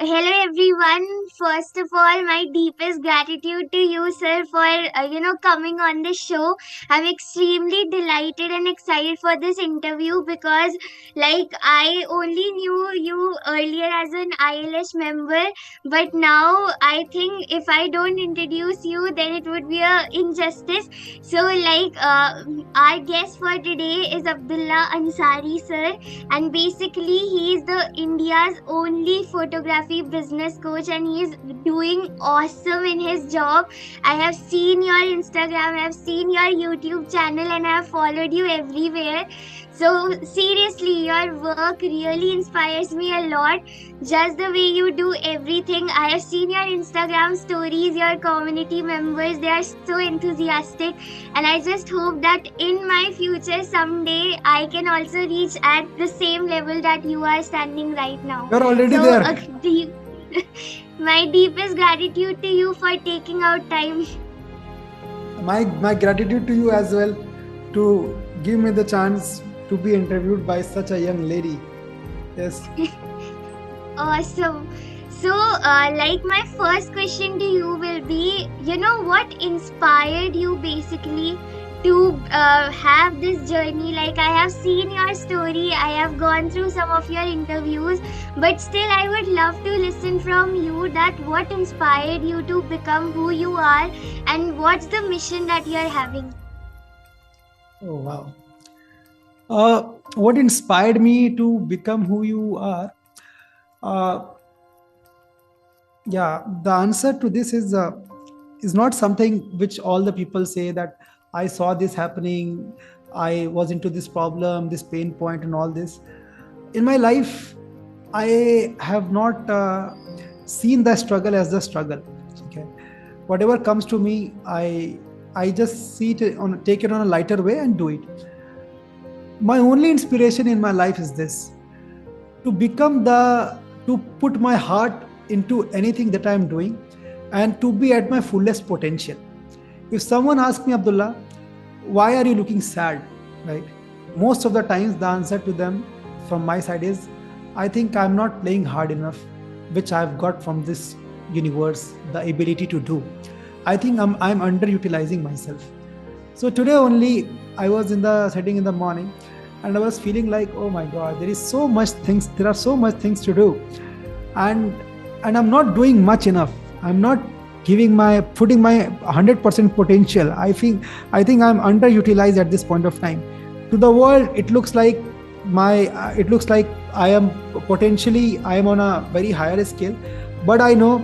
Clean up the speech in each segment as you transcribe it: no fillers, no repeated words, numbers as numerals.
hello everyone. First of all, my deepest gratitude to you, sir, for coming on the show. I'm extremely delighted and excited for this interview because, I only knew you earlier as an ILS member, but now I think if I don't introduce you, then it would be a injustice. So, our guest for today is Abdullah Ansari, sir, and basically he is the India's only photography business coach, and he is doing awesome in his job. I have seen your Instagram, I have seen your YouTube channel, and I have followed you everywhere. So seriously, your work really inspires me a lot. Just the way you do everything. I have seen your Instagram stories, your community members, they are so enthusiastic, and I just hope that in my future someday I can also reach at the same level that you are standing right now. You're already So, there. my deepest gratitude to you for taking out time. My gratitude to you as well to give me the chance to be interviewed by such a young lady. Yes. Awesome. So, my first question to you will be, what inspired you basically to have this journey? Like, I have seen your story, I have gone through some of your interviews, but still, I would love to listen from you that what inspired you to become who you are, and what's the mission that you're having? Oh, wow. What inspired me to become who you are? Uh, yeah, the answer to this is not something which all the people say that I saw this happening, I was into this problem, this pain point, and all this. In my life, I have not seen the struggle as the struggle. Okay, whatever comes to me, I just see it on take it on a lighter way and do it. My only inspiration in my life is this: to become the to put my heart into anything that I am doing, and to be at my fullest potential. If someone asks me, Abdullah, why are you looking sad? Right? Most of the times, the answer to them from my side is, I think I'm not playing hard enough, which I've got from this universe, the ability to do. I think I'm underutilizing myself. So today only I was in the setting in the morning, and I was feeling like, oh my God, there are so much things to do, and I'm not doing much enough. I'm not putting my 100% potential. I think I'm underutilized at this point of time. To the world, it looks like I am on a very higher scale, but I know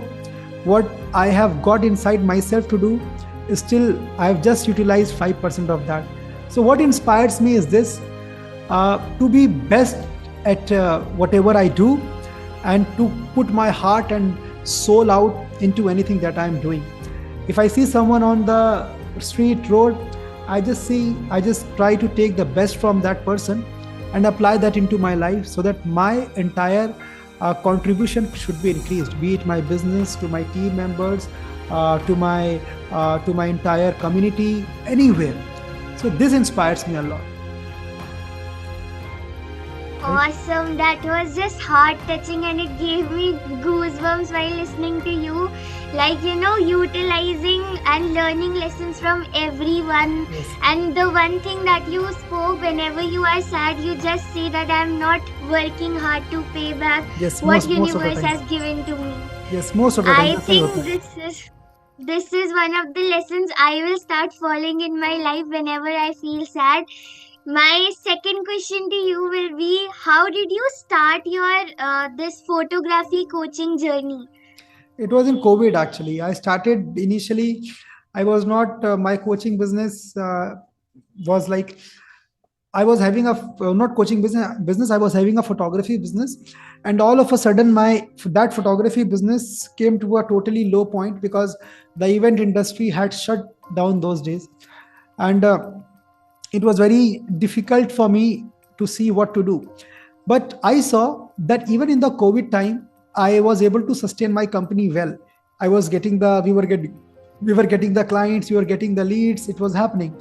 what I have got inside myself to do is still I have just utilized 5% of that. So what inspires me is this: to be best at whatever I do, and to put my heart and soul out into anything that I'm doing. If I see someone on the street road, I just try to take the best from that person and apply that into my life, so that my entire contribution should be increased, be it my business, to my team members, to my entire community, anywhere. So this inspires me a lot. Right? Awesome. That was just heart touching, and it gave me goosebumps while listening to you. Utilizing and learning lessons from everyone. Yes. And the one thing that you spoke, whenever you are sad, you just say that I'm not working hard to pay back Yes, what most of the universe time. has given to me. Yes, most of the time. I think Absolutely. this is one of the lessons I will start following in my life whenever I feel sad. My second question to you will be, how did you start your this photography coaching journey? It was in COVID actually. I started initially. I was not my coaching business was like I was having not coaching business. I was having a photography business, and all of a sudden, my that photography business came to a totally low point because the event industry had shut down those days, and it was very difficult for me to see what to do. But I saw that even in the COVID time, I was able to sustain my company well. I was getting the we were getting the clients, we were getting the leads. It was happening,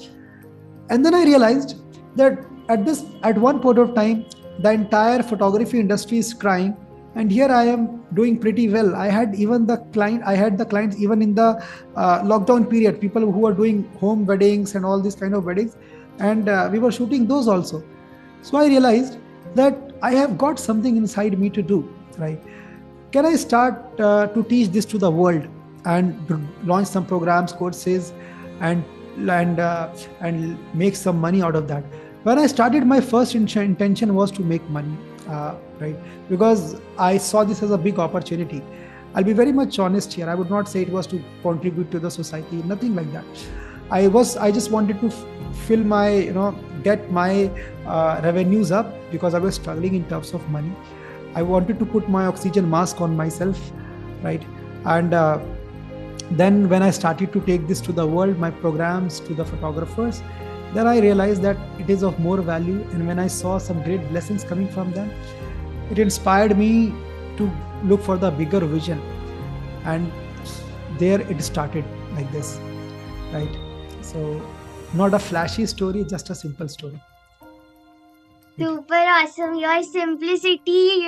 and then I realized that at one point of time, the entire photography industry is crying and here I am doing pretty well. I had the clients even in the lockdown period, people who are doing home weddings and all these kind of weddings, and we were shooting those also. So I realized that I have got something inside me to do, right? Can I start to teach this to the world and launch some programs, courses, and and make some money out of that? When I started, my first intention was to make money, right? Because I saw this as a big opportunity. I'll be very much honest here. I would not say it was to contribute to the society, nothing like that. I just wanted to fill my, get my revenues up, because I was struggling in terms of money. I wanted to put my oxygen mask on myself, right? And then when I started to take this to the world, my programs to the photographers, then I realized that it is of more value. And when I saw some great blessings coming from them, it inspired me to look for the bigger vision. And there it started like this, right? So, not a flashy story, just a simple story. Right. Super awesome. Your simplicity,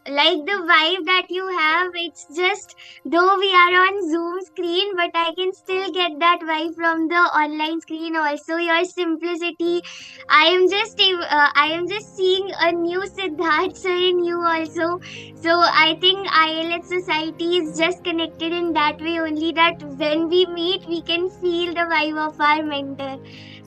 like the vibe that you have, it's just, though we are on Zoom screen, but I can still get that vibe from the online screen also. Your simplicity, I am just seeing a new Siddharth sir in you also. So I think ILH society is just connected in that way only, that when we meet, we can feel the vibe of our mentor.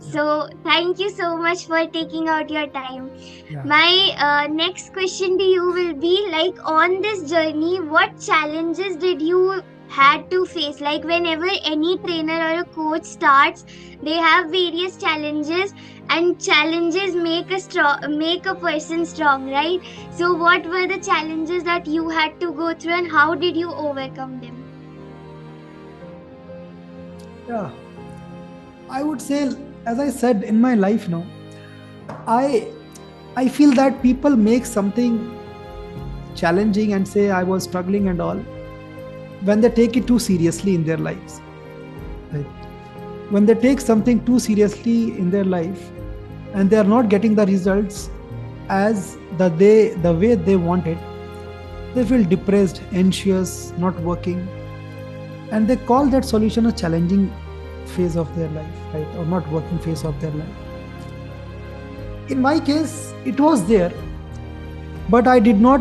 So thank you so much for taking out your time. Yeah. My next question to you will be, like, on this journey, what challenges did you had to face? Like, whenever any trainer or a coach starts, they have various challenges, and challenges make a person strong, right? So what were the challenges that you had to go through, and how did you overcome them? Yeah. I would say, as I said, in my life now, I I feel that people make something challenging and say I was struggling and all when they take it too seriously in their lives. Right? When they take something too seriously in their life and they are not getting the results as the way they want it, they feel depressed, anxious, not working, and they call that solution a challenging phase of their life, right? Or not working phase of their life. In my case, it was there, but I did not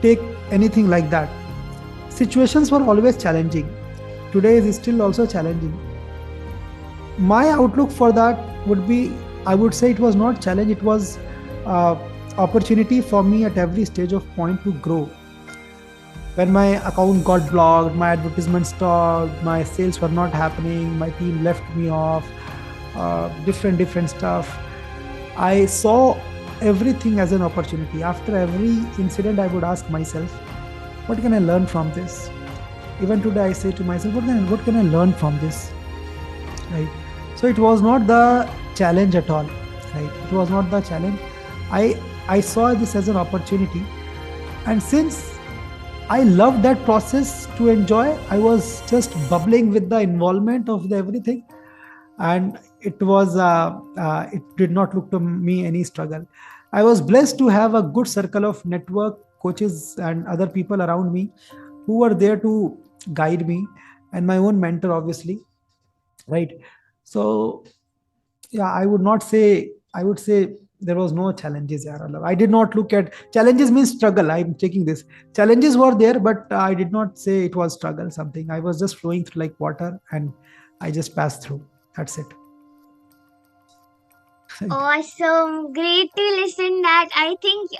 take anything like that. Situations were always challenging. Today is still also challenging. My outlook for that would be, I would say it was not challenge, it was opportunity for me at every stage of point to grow. When my account got blocked, my advertisement stopped, my sales were not happening, my team left me off, different stuff, I saw everything as an opportunity. After every incident, I would ask myself, what can I learn from this? Even today, I say to myself, what can I learn from this? Right? So it was not the challenge at all. Right? It was not the challenge. I saw this as an opportunity, and since I loved that process to enjoy, I was just bubbling with the involvement of the everything, and it did not look to me any struggle. I was blessed to have a good circle of network coaches and other people around me who were there to guide me, and my own mentor, obviously, right? So yeah, I would say there was no challenges. Yeah, I did not look at challenges means struggle. I'm taking this. Challenges were there, but I did not say it was struggle something. I was just flowing through like water, and I just passed through. That's it. Awesome. Great to listen that. I think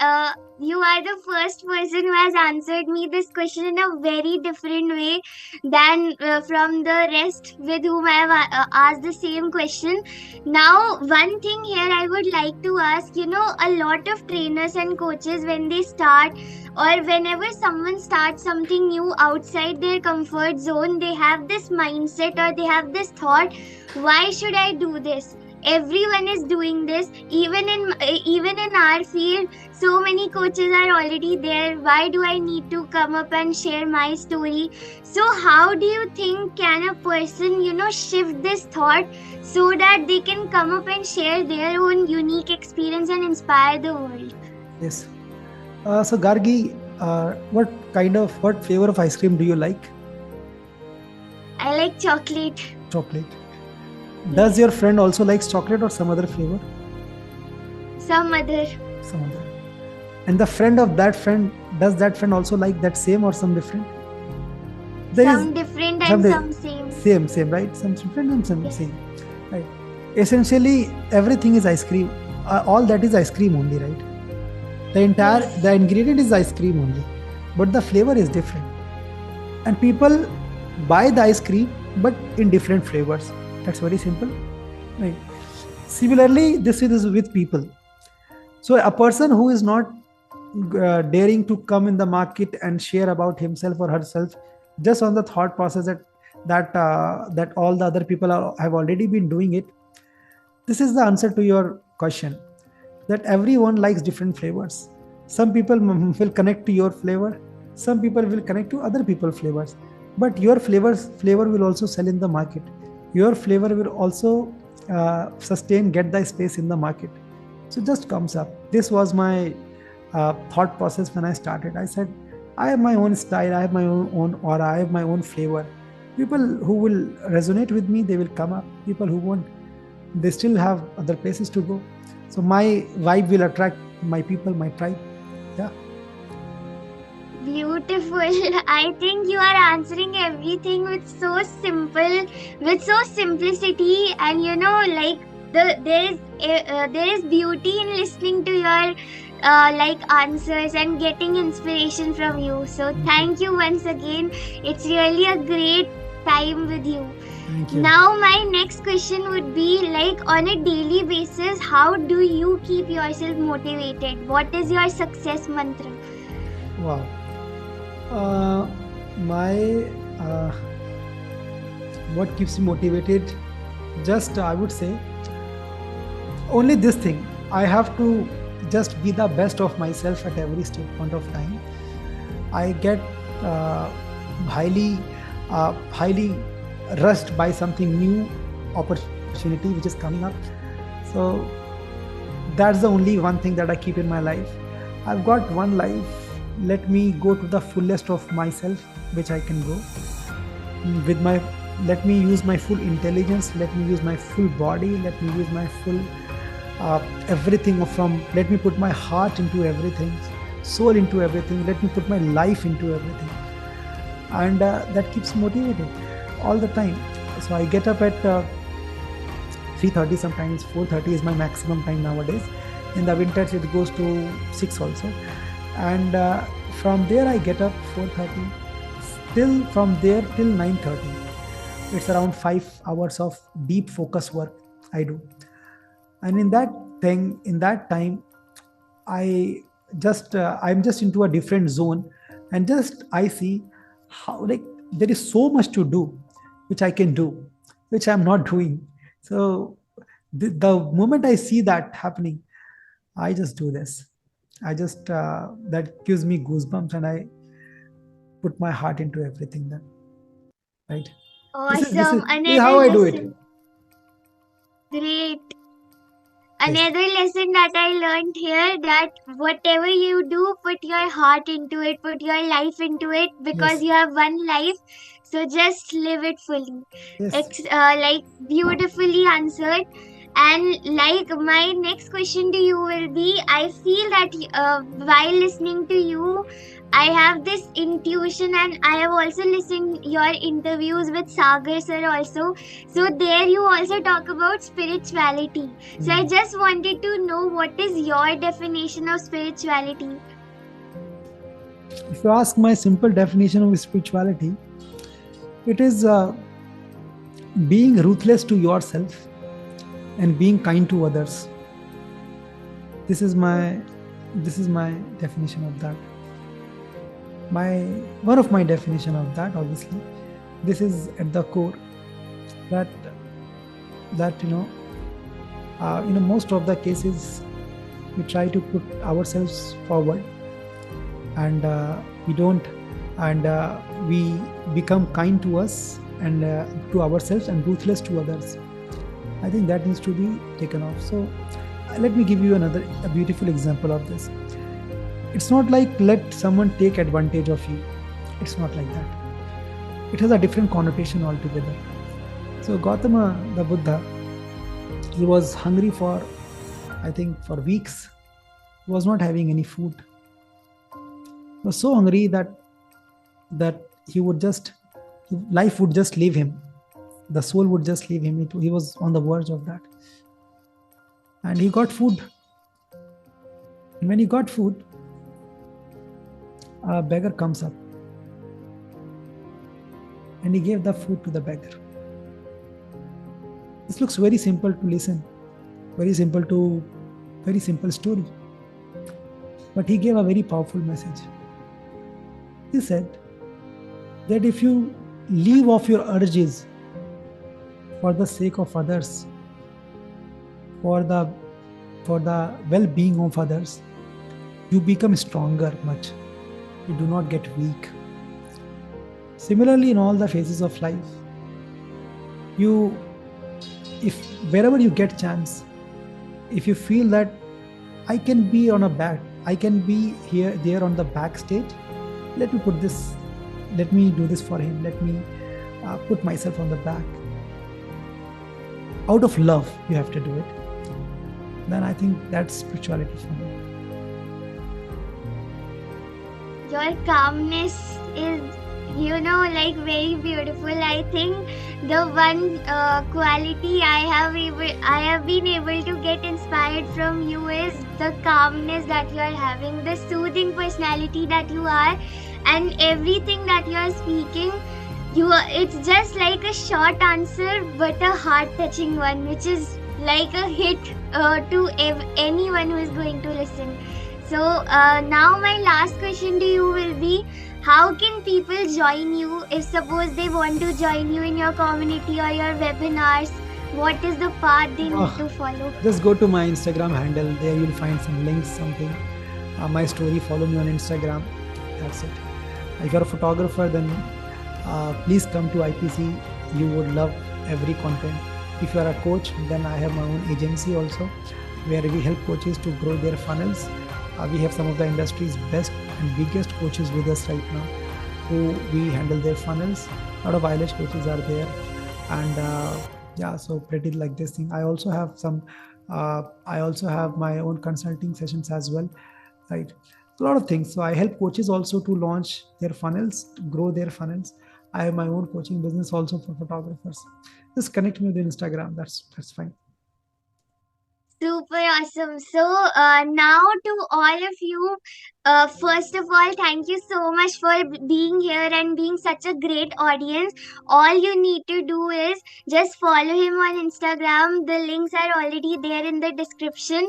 you are the first person who has answered me this question in a very different way than from the rest with whom I have asked the same question. Now, one thing here I would like to ask, a lot of trainers and coaches, when they start, or whenever someone starts something new outside their comfort zone, they have this mindset, or they have this thought, why should I do this? Everyone is doing this. Even in our field, so many coaches are already there. Why do I need to come up and share my story? So how do you think can a person shift this thought so that they can come up and share their own unique experience and inspire the world? Yes. So Gargi, what flavor of ice cream do you like? I like chocolate. Chocolate. Does Yes. your friend also likes chocolate or some other flavor? Some other. Some other. And the friend of that friend, does that friend also like that same or some different? There is Some different some and some same. same, right? Some different and some Yes. same, right? Essentially, everything is ice cream. All that is ice cream only, right? Yes. The ingredient is ice cream only, but the flavor is different. And people buy the ice cream, but in different flavors. That's very simple, right? Similarly, this is with people. So a person who is not daring to come in the market and share about himself or herself, just on the thought process that all the other people have already been doing it. This is the answer to your question, that everyone likes different flavors. Some people will connect to your flavor, some people will connect to other people's flavors, but your flavor will also sell in the market. Your flavor will also sustain, get the space in the market. So just comes up. This was my thought process when I started. I said, I have my own style, I have my own aura, I have my own flavor. People who will resonate with me, they will come up. People who won't, they still have other places to go. So my vibe will attract my people, my tribe. Yeah. Beautiful. I think you are answering everything with so simple, with so simplicity, and like there is beauty in listening to your like answers and getting inspiration from you. So Thank you. thank you once again. It's really a great time with you. Thank you. Now my next question would be like, on a daily basis, how do you keep yourself motivated? What is your success mantra? Wow. Uh, my what keeps me motivated? Just I would say only this thing. I have to just be the best of myself at every point of time. I get uh, highly highly rushed by something new opportunity which is coming up. So that's the only one thing that I keep in my life. I've got one life. Let me go to the fullest of myself, which I can go with my. Let me use my full intelligence. Let me use my full body. Let me use my full everything from. Let me put my heart into everything, soul into everything. Let me put my life into everything, and that keeps motivated all the time. So I get up at 3:30, sometimes 4:30 is my maximum time nowadays. In the winters it goes to 6 also, and from there I get up 4:30, till from there till 9:30. It's around 5 hours of deep focus work I do, and in that time I I'm just into a different zone, and just I see how, like, there is so much to do which I can do, which I'm not doing. So the moment I see that happening, I just do this. I just that gives me goosebumps, and I put my heart into everything. Then, right? Awesome. This is Another how I do it. lesson. Great. Yes. Another lesson that I learned here, that whatever you do, put your heart into it, put your life into it, because Yes. you have one life. So just live it fully. Yes. It's like beautifully answered. And like my next question to you will be, I feel that while listening to you, I have this intuition, and I have also listened your interviews with Sagar sir also. So there you also talk about spirituality. So I Hmm. just wanted to know, what is your definition of spirituality? If you ask my simple definition of spirituality, it is being ruthless to yourself and being kind to others. This is my this is my definition of that. My One of my definition of that, obviously, this is at the core, that most of the cases we try to put ourselves forward, and we don't, and we become kind to us and to ourselves and ruthless to others. I think that needs to be taken off. So let me give you a beautiful example of this. It's not like let someone take advantage of you. It's not like that. It has a different connotation altogether. So Gautama, the Buddha, he was hungry for, I think, for weeks. He was not having any food. He was so hungry that he would just, life would just leave him. The soul would just leave him. He was on the verge of that. And he got food. And when he got food, a beggar comes up and he gave the food to the beggar. This looks very simple to listen, very simple story. But he gave a very powerful message. He said that if you leave off your urges for the sake of others, for the well-being of others, you become stronger much. You do not get weak. Similarly, in all the phases of life, you, if wherever you get chance, if you feel that I can be on a back, I can be here, there on the backstage, let me put this, let me do this for him, let me put myself on the back. Out of love, you have to do it. Then I think that's spirituality for me. Your calmness is, like very beautiful. I think the one quality I have been able to get inspired from you is the calmness that you are having, the soothing personality that you are, and everything that you are speaking. It's just like a short answer, but a heart-touching one, which is like a hit to anyone who is going to listen. So now my last question to you will be, how can people join you if suppose they want to join you in your community or your webinars? What is the path they need to follow? Just go to my Instagram handle. There you'll find some links, something. My story, follow me on Instagram. That's it. If you're a photographer, then please come to IPC. You would love every content. If you are a coach, then I have my own agency also, where we help coaches to grow their funnels. We have some of the industry's best and biggest coaches with us right now, who we handle their funnels. A lot of eyelash coaches are there, and yeah, so pretty like this thing. I also have some. I also have my own consulting sessions as well, right? A lot of things. So I help coaches also to launch their funnels, to grow their funnels. I have my own coaching business also for photographers. Just connect me with Instagram. That's fine. Super awesome. So now to all of you, first of all, thank you so much for being here and being such a great audience. All you need to do is just follow him on Instagram. The links are already there in the description.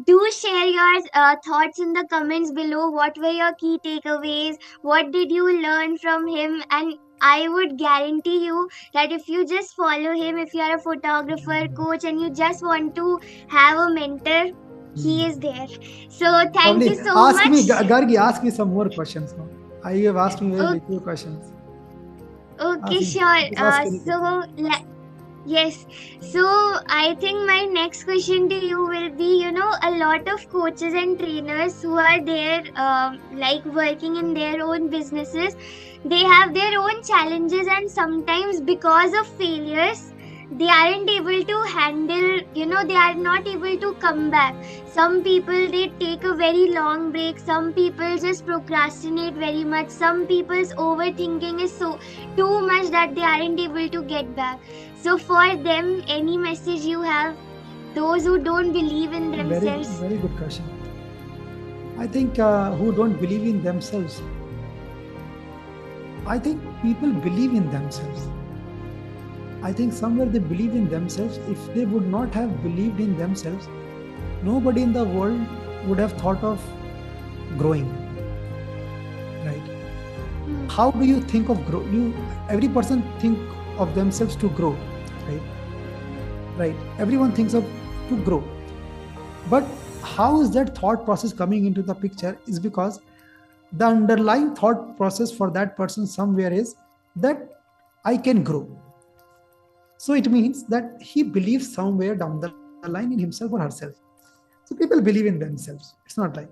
Do share your thoughts in the comments below. What were your key takeaways? What did you learn from him? And I would guarantee you that if you just follow him, if you are a photographer, coach, and you just want to have a mentor, he is there. So thank you Lovely. so Ask me, much. Gargi, ask me some more questions now. You have asked me very few questions. Okay, Ask me. sure. Just ask anything. Yes. So I think my next question to you will be, a lot of coaches and trainers who are there, like working in their own businesses, they have their own challenges, and sometimes because of failures, they aren't able to handle, they are not able to come back. Some people, they take a very long break. Some people just procrastinate very much. Some people's overthinking is so too much that they aren't able to get back. So for them, any message you have, those who don't believe in themselves? Very good question. I think who don't believe in themselves. I think people believe in themselves. I think somewhere they believe in themselves. If they would not have believed in themselves, nobody in the world would have thought of growing. Right? How do you think of grow? Every person think of themselves to grow, right? Right. Everyone thinks of to grow. But how is that thought process coming into the picture is because the underlying thought process for that person somewhere is that I can grow. So it means that he believes somewhere down the line in himself or herself. So people believe in themselves. It's not like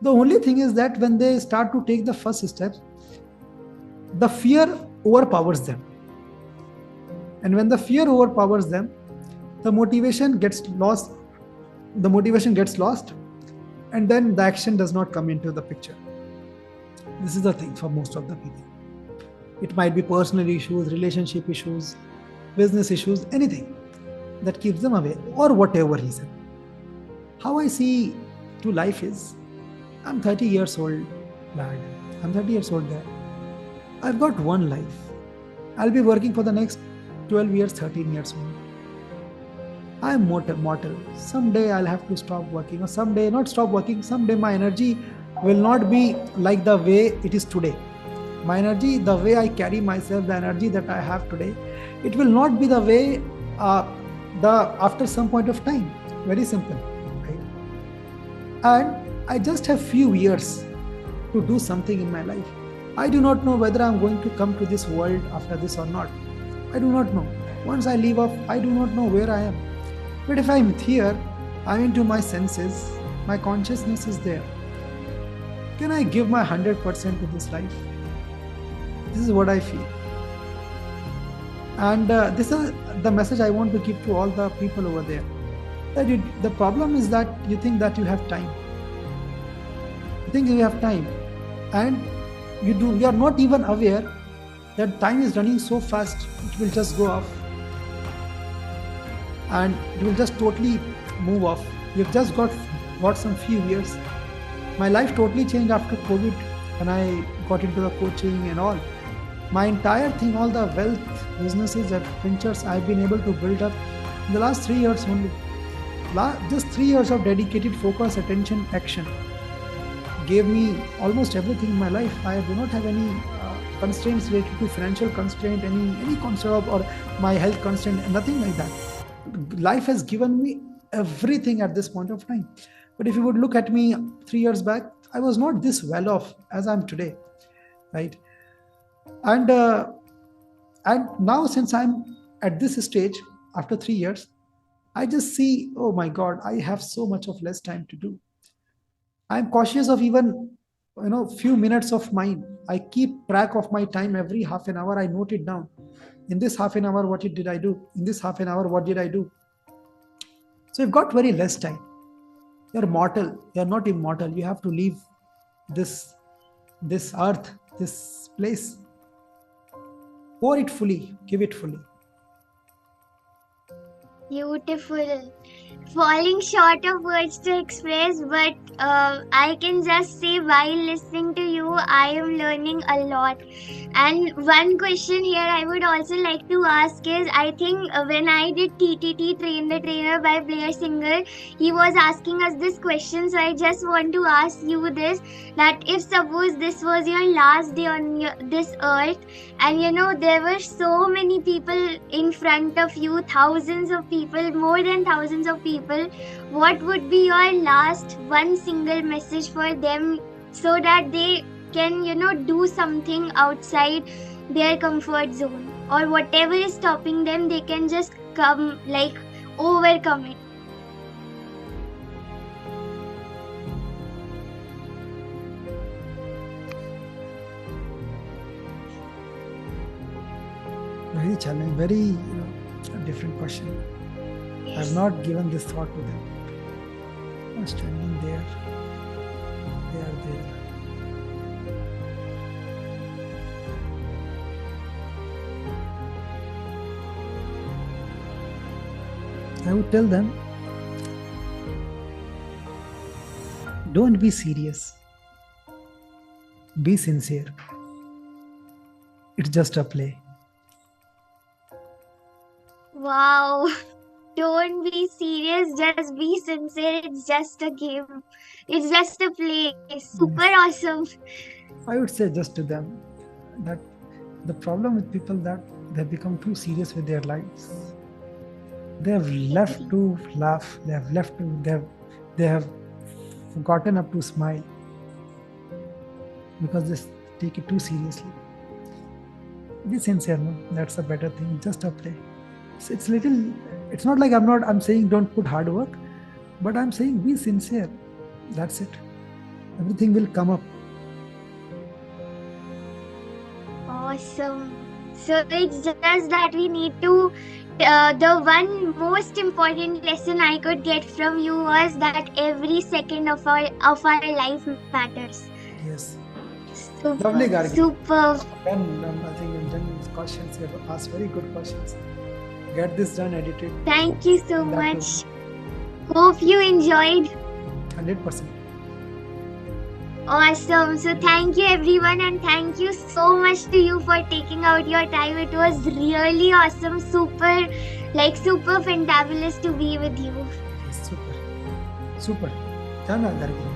The only thing is that when they start to take the first steps, the fear overpowers them. And when the fear overpowers them, the motivation gets lost. The motivation gets lost, and then the action does not come into the picture. This is the thing for most of the people. It might be personal issues, relationship issues, business issues, anything that keeps them away, or whatever reason. How I see to life is, I'm 30 years old, lad. I'm 30 years old there. I've got one life. I'll be working for the next 12 years, 13 years old. I'm mortal. Someday I'll have to stop working, or someday not stop working. Someday my energy will not be like the way it is today. My energy, the way I carry myself, the energy that I have today, it will not be the way the after some point of time. Very simple, right? And I just have few years to do something in my life. I do not know whether I'm going to come to this world after this or not. I do not know. Once I leave off, I do not know where I am. But if I'm here, I'm into my senses, my consciousness is there. Can I give my 100% to this life? This is what I feel. And this is the message I want to give to all the people over there. That the problem is that you think that you have time. You think you have time. And you are not even aware that time is running so fast, it will just go off. And it will just totally move off. You've just got some few years. My life totally changed after COVID when I got into the coaching and all. My entire thing, all the wealth, businesses and ventures I've been able to build up in the last 3 years only. Just 3 years of dedicated focus, attention, action gave me almost everything in my life. I do not have any constraints related to financial constraint, any constraint or my health constraint, nothing like that. Life has given me everything at this point of time. But if you would look at me 3 years back, I was not this well off as I'm today, right? And now since I'm at this stage after 3 years, I just see, oh my God, I have so much of less time to do. I'm cautious of even few minutes of mine. I keep track of my time every half an hour. I note it down. In this half an hour, what did I do? In this half an hour, what did I do? So you've got very less time. You're mortal. You're not immortal. You have to leave this earth, this place. Pour it fully. Give it fully. Beautiful. Falling short of words to express, but I can just say while listening to you, I am learning a lot. And one question here I would also like to ask is, I think when I did TTT, Train the Trainer by Blair Singer, he was asking us this question. So I just want to ask you this, that if suppose this was your last day on this earth, and there were so many people in front of you, thousands of people, more than thousands of people, what would be your last one single message for them so that they can do something outside their comfort zone, or whatever is stopping them, they can just overcome it? Very challenging, very different question. Yes. I've not given this thought to them. I'm standing there. They are there. I would tell them, don't be serious. Be sincere. It's just a play. Wow. Don't be serious, just be sincere. It's just a game. It's just a play. Super awesome. I would say just to them that the problem with people that they've become too serious with their lives. They have left to laugh. They have forgotten up to smile because they take it too seriously. Be sincere, no? That's a better thing. Just a play. It's little. It's not like I'm saying don't put hard work, but I'm saying be sincere. That's it. Everything will come up. Awesome. So it's just that we need to. The one most important lesson I could get from you was that every second of our life matters. Yes. Super, Lovely, Gargi. super. I think in done questions, you have asked very good questions. Get this done, edited. Thank you so That will much. Hope you enjoyed. 100%. Awesome. So thank you everyone, and thank you so much to you for taking out your time. It was really awesome, super fantabulous to be with you. Yes, super. Super. Done, Gargi.